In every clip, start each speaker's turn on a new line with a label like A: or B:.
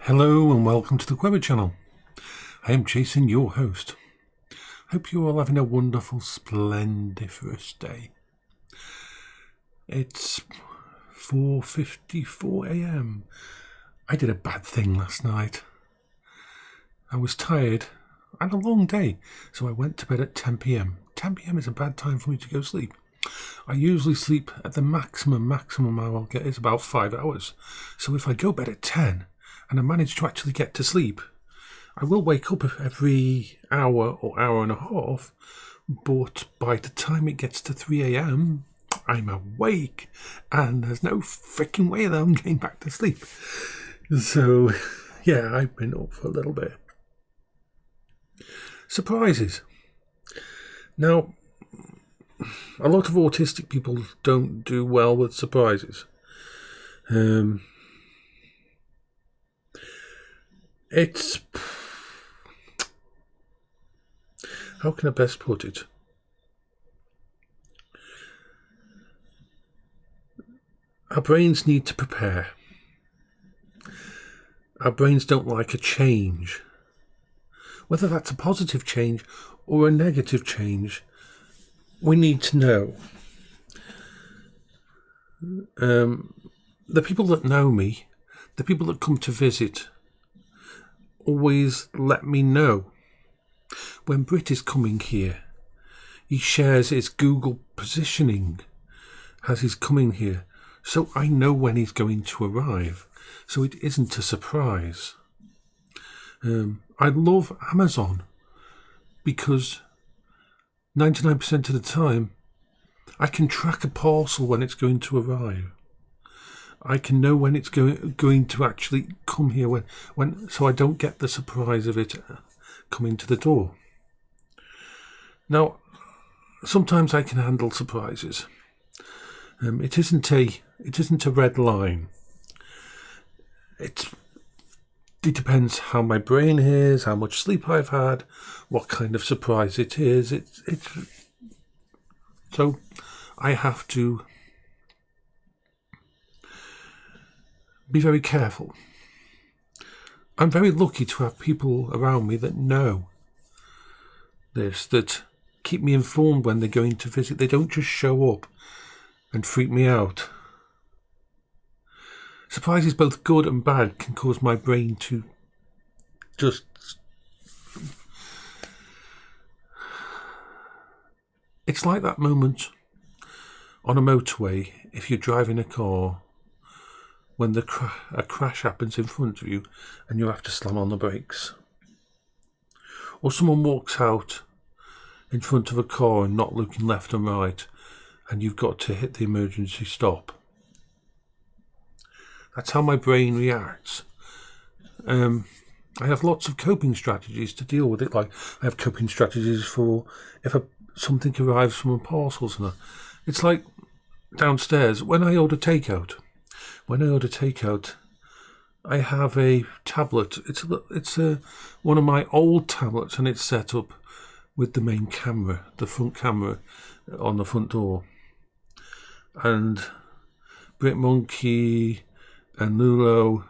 A: Hello and welcome to the Query channel. I am Jason, your host. Hope you're all having a wonderful, splendiferous day. It's 4:54 a.m. I did a bad thing last night. I was tired. I had a long day, so I went to bed at 10 p.m. 10 p.m. is a bad time for me to go sleep. I usually sleep at the maximum I'll get is about 5 hours. So if I go bed at 10 and I manage to actually get to sleep, I will wake up every hour or hour and a half, but by the time it gets to 3 a.m, I'm awake and there's no freaking way that I'm getting back to sleep. So, yeah, I've been up for a little bit. Surprises. Now, a lot of autistic people don't do well with surprises. It's... How can I best put it? Our brains need to prepare. Our brains don't like a change. Whether that's a positive change or a negative change, we need to know. The people that know me, the people that come to visit, always let me know. When Brit is coming here, he shares his Google positioning as he's coming here, so I know when he's going to arrive, so it isn't a surprise. I love Amazon because 99% of the time I can track a parcel when it's going to arrive. I can know when it's going to actually come here when so I don't get the surprise of it coming to the door. Now, sometimes I can handle surprises. It isn't a red line. It depends how my brain is, how much sleep I've had, what kind of surprise it is. So I have to be very careful. I'm very lucky to have people around me that know this, that keep me informed when they're going to visit. They don't just show up and freak me out. Surprises, both good and bad, can cause my brain to just... It's like that moment on a motorway if you're driving a car when a crash happens in front of you and you have to slam on the brakes. Or someone walks out in front of a car and not looking left and right, and you've got to hit the emergency stop. That's how my brain reacts. I have lots of coping strategies to deal with it. Like I have coping strategies for if something arrives from a parcels and it's like downstairs when I order takeout. I have a tablet. It's one of my old tablets, and it's set up with the main camera, the front camera on the front door. And Brit Monkey and Lulo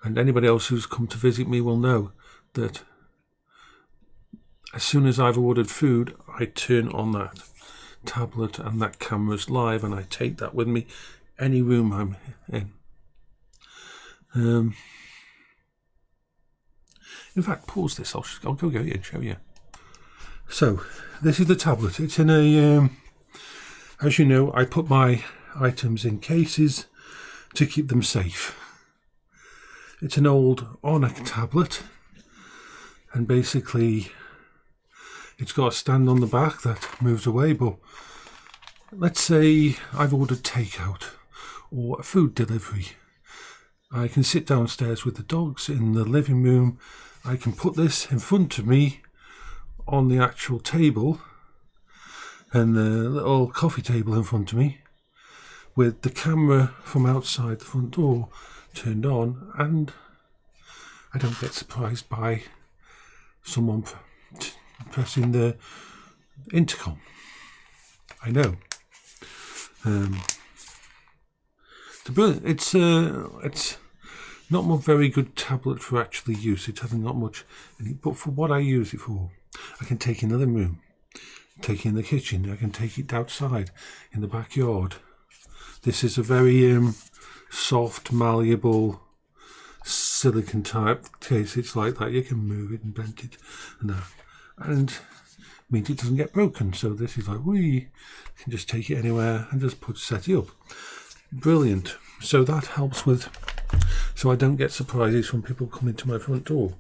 A: and anybody else who's come to visit me will know that as soon as I've ordered food, I turn on that tablet and that camera's live, and I take that with me any room I'm in. In fact, pause this. I'll go get it and show you. So, this is the tablet. It's in a, as you know, I put my items in cases to keep them safe. It's an old Onyx tablet, and basically it's got a stand on the back that moves away, but let's say I've ordered takeout or a food delivery. I can sit downstairs with the dogs in the living room. I can put this in front of me on the actual table and the little coffee table in front of me with the camera from outside the front door turned on, and I don't get surprised by someone pressing the intercom. I know. It's brilliant. It's Not a very good tablet for actually use. It hasn't got much in it, but for what I use it for, I can take it in the living room, take it in the kitchen, I can take it outside in the backyard. This is a very soft, malleable, silicon type case. It's like that. You can move it and bend it and means it doesn't get broken. So this is like, we can just take it anywhere and just set it up. Brilliant. So that helps with, so I don't get surprises when people come into my front door.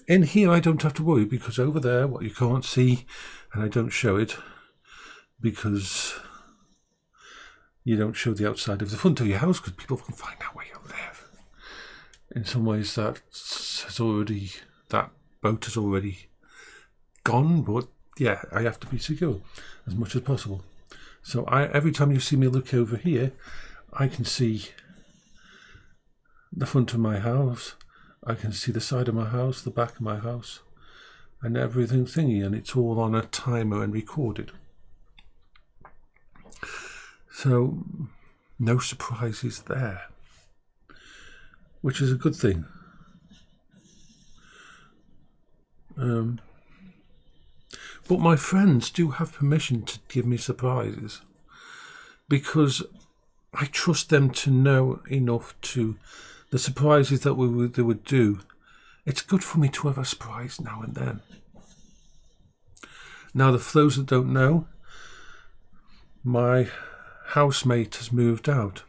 A: In here I don't have to worry, because over there, what you can't see, and I don't show it because you don't show the outside of the front of your house, because people can find out where you live. In some ways that boat has already gone, but yeah, I have to be secure as much as possible. So every time you see me look over here, I can see the front of my house, I can see the side of my house, the back of my house, and everything thingy, and it's all on a timer and recorded. So no surprises there, which is a good thing. But my friends do have permission to give me surprises, because I trust them to know enough to the surprises that they would do. It's good for me to have a surprise now and then. Now, for those that don't know, my housemate has moved out.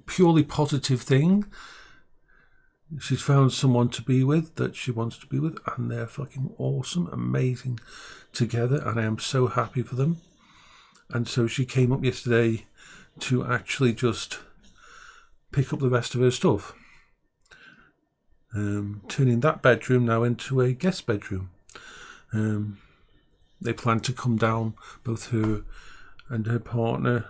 A: Purely positive thing. She's found someone to be with that she wants to be with, and they're fucking awesome, amazing together, and I am so happy for them. And so she came up yesterday to actually just pick up the rest of her stuff, turning that bedroom now into a guest bedroom. They plan to come down, both her and her partner,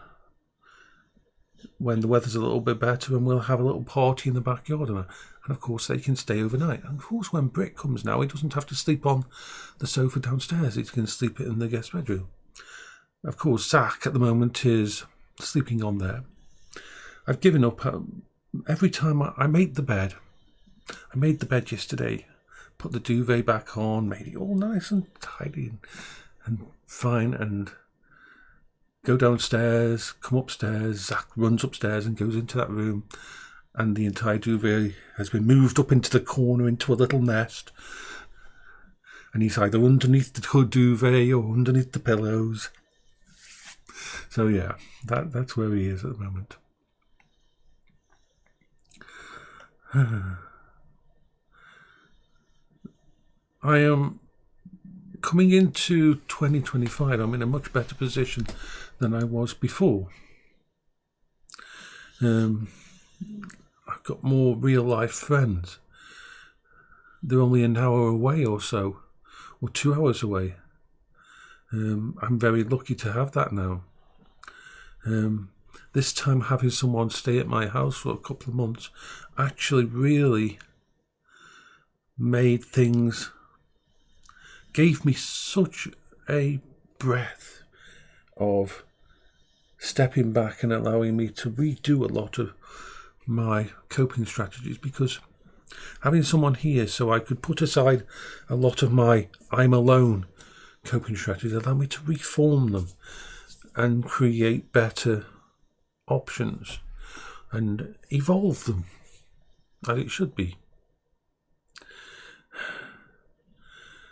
A: when the weather's a little bit better, and we'll have a little party in the backyard. And of course they can stay overnight. And of course when Britt comes now, he doesn't have to sleep on the sofa downstairs. He can sleep in the guest bedroom. Of course, Zach at the moment is sleeping on there. I've given up. Every time I made the bed. I made the bed yesterday, put the duvet back on, made it all nice and tidy and fine, and go downstairs, come upstairs. Zach runs upstairs and goes into that room, and the entire duvet has been moved up into the corner into a little nest, and he's either underneath the duvet or underneath the pillows. So yeah, that's where he is at the moment. I am coming into 2025. I'm in a much better position than I was before. I've got more real life friends. They're only an hour away or so, or 2 hours away. I'm very lucky to have that now. This time having someone stay at my house for a couple of months actually really made things, gave me such a breath of stepping back and allowing me to redo a lot of my coping strategies, because having someone here so I could put aside a lot of my I'm alone coping strategies allowed me to reform them and create better options and evolve them as it should be.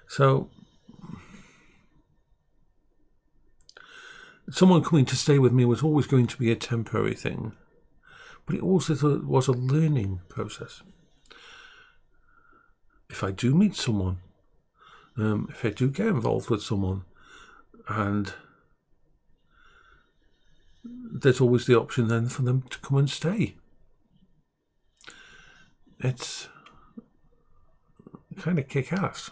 A: So someone coming to stay with me was always going to be a temporary thing, but it also was a learning process. If I do meet someone, if I do get involved with someone, and there's always the option then for them to come and stay. It's kind of kick-ass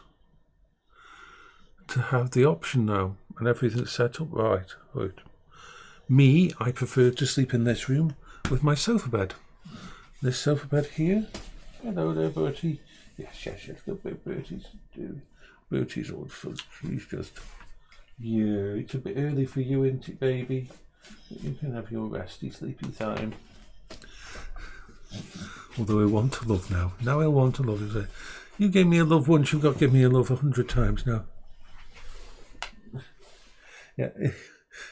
A: to have the option now and everything's set up right. Me, I prefer to sleep in this room with my sofa bed. This sofa bed here. Hello there, Bertie. Yes, good bit Bertie's doing. Bertie's all fun. She's just, yeah, it's a bit early for you, isn't it, baby? You can have your resty, sleepy time. Although I want to love now. Now I want to love. He'll say, you gave me a love once, you've got to give me a love 100 times now. Yeah,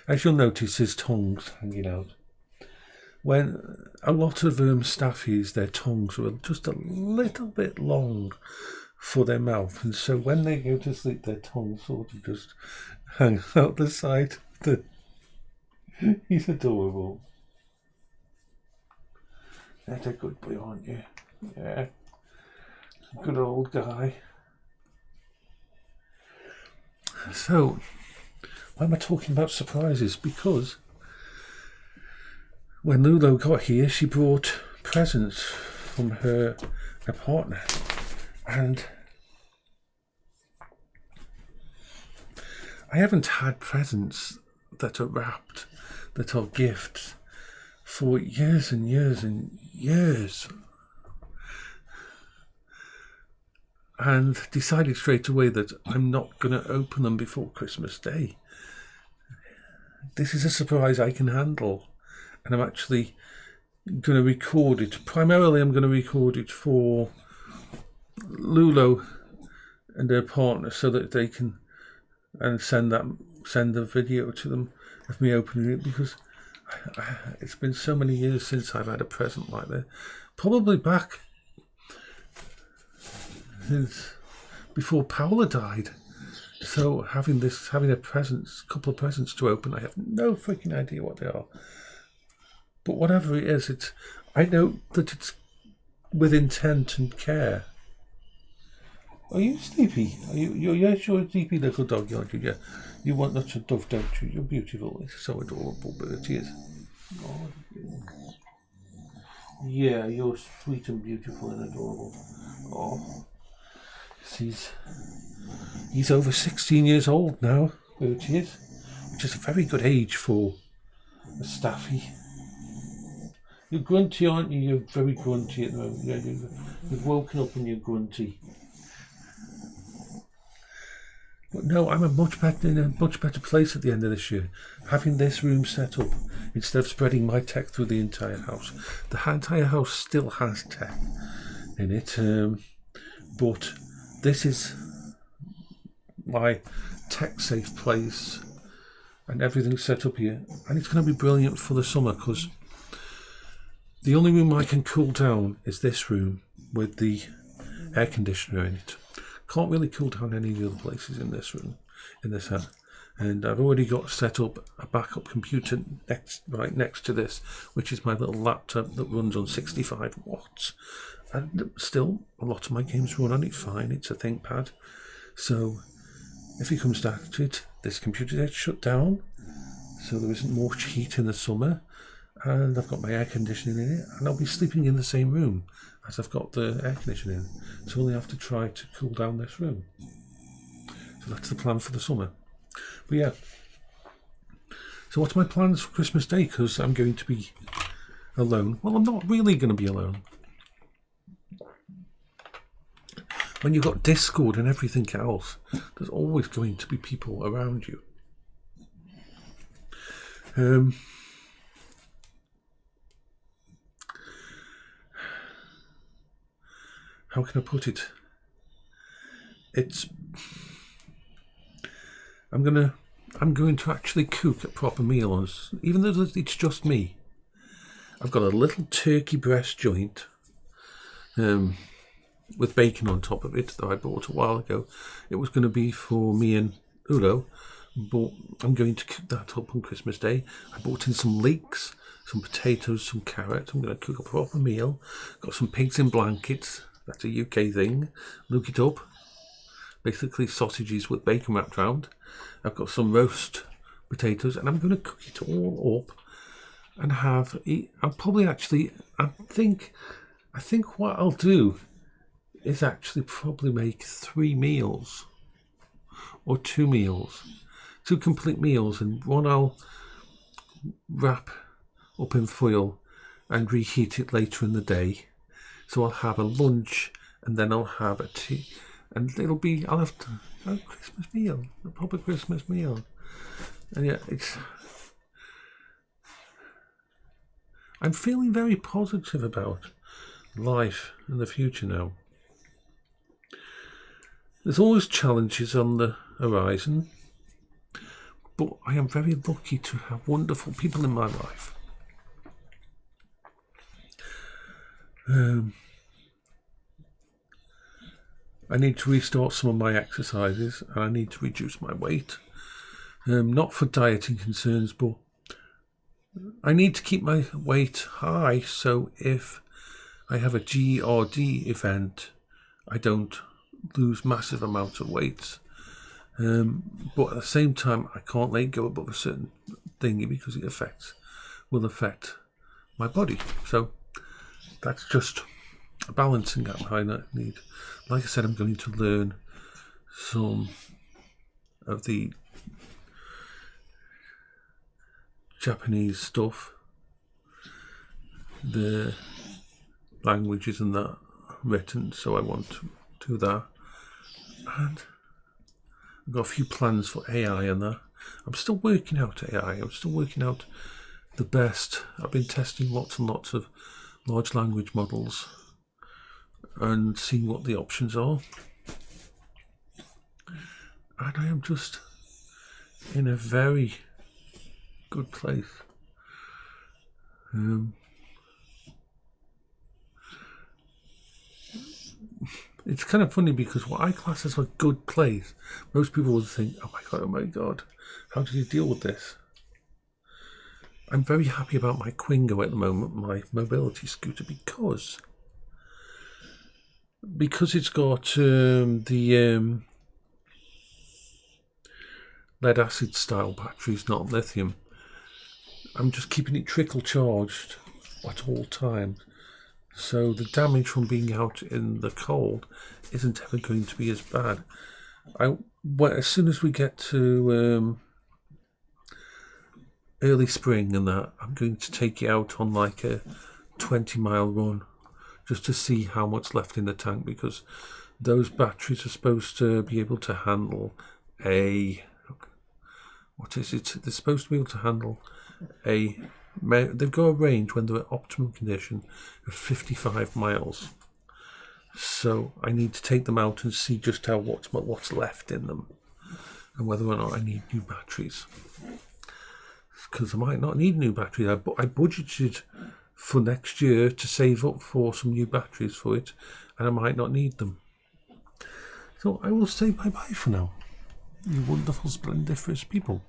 A: as you'll notice, his tongue's hanging out. When a lot of staffies, their tongues are just a little bit long for their mouth, and so when they go to sleep, their tongue sort of just hangs out the side. He's adorable. That's a good boy, aren't you? Yeah. Good old guy. So, why am I talking about surprises? Because when Lulu got here, she brought presents from her partner. And I haven't had presents that are wrapped, that are gifts, for years and years and years. And decided straight away that I'm not going to open them before Christmas Day. This is a surprise I can handle. And I'm actually going to record it. Primarily, I'm going to record it for Lulu and their partner so that they can send a video to them of me opening it, because it's been so many years since I've had a present like that. Probably back since before Paola died. So having a couple of presents to open, I have no freaking idea what they are. But whatever it is, I know that it's with intent and care. Are you sleepy? Yes, you're a sleepy little dog, aren't you? Yeah. You want lots of love, don't you? You're beautiful. It's so adorable, but it is. Oh, yeah, you're sweet and beautiful and adorable. Oh. He's over 16 years old now, which is a very good age for a staffy. You're grunty, aren't you? You're very grunty at the moment. Yeah, you've woken up and you're grunty. But no, I'm in a much better place at the end of this year. Having this room set up, instead of spreading my tech through the entire house. The entire house still has tech in it, but this is my tech-safe place, and everything's set up here. And it's going to be brilliant for the summer, because the only room I can cool down is this room with the air conditioner in it. Can't really cool down any of the other places in this room, in this house. And I've already got set up a backup computer right next to this, which is my little laptop that runs on 65 watts. And still, a lot of my games run on it fine. It's a ThinkPad. So, if it comes down to it, this computer gets shut down, so there isn't much heat in the summer. And I've got my air conditioning in it, and I'll be sleeping in the same room as I've got the air conditioning. So I only have to try to cool down this room. So that's the plan for the summer. But yeah. So what's my plans for Christmas Day? Because I'm going to be alone. Well, I'm not really going to be alone. When you've got Discord and everything else, there's always going to be people around you. How can I put it? I'm going to actually cook a proper meal, even though it's just me. I've got a little turkey breast joint, with bacon on top of it that I bought a while ago. It was going to be for me and Udo, but I'm going to cook that up on Christmas Day. I bought in some leeks, some potatoes, some carrots. I'm going to cook a proper meal. Got some pigs in blankets. That's a UK thing. Look it up. Basically sausages with bacon wrapped around. I've got some roast potatoes, and I'm going to cook it all up and I'll probably actually, I think what I'll do is actually probably make 3 meals or 2 meals, 2 complete meals, and one I'll wrap up in foil and reheat it later in the day. So I'll have a lunch, and then I'll have a tea, and I'll have a Christmas meal, a proper Christmas meal. And yeah, I'm feeling very positive about life in the future now. There's always challenges on the horizon, but I am very lucky to have wonderful people in my life. I need to restart some of my exercises, and I need to reduce my weight. Not for dieting concerns, but I need to keep my weight high, so if I have a GERD event, I don't lose massive amounts of weight. But at the same time, I can't let go above a certain thingy because it will affect my body. So that's just a balancing act I need. Like I said, I'm going to learn some of the Japanese stuff, the languages and that written, so I want to do that. And I've got a few plans for AI and that. I'm still working out AI. I'm still working out the best. I've been testing lots and lots of large language models and seeing what the options are. And I am just in a very good place. It's kind of funny because what I class as a good place, most people would think, oh my god, how did you deal with this? I'm very happy about my Quingo at the moment, my mobility scooter, because it's got the lead acid style batteries, not lithium. I'm just keeping it trickle charged at all times, so the damage from being out in the cold isn't ever going to be as bad. As soon as we get to early spring and that, I'm going to take it out on like a 20-mile run just to see how much left in the tank, because those batteries are supposed to be able to handle they're supposed to be able to handle they've got a range when they're at optimum condition of 55 miles. So I need to take them out and see just what's left in them and whether or not I need new batteries. Because I might not need new batteries. I budgeted for next year to save up for some new batteries for it, and I might not need them. So I will say bye-bye for now, you wonderful, splendiferous people.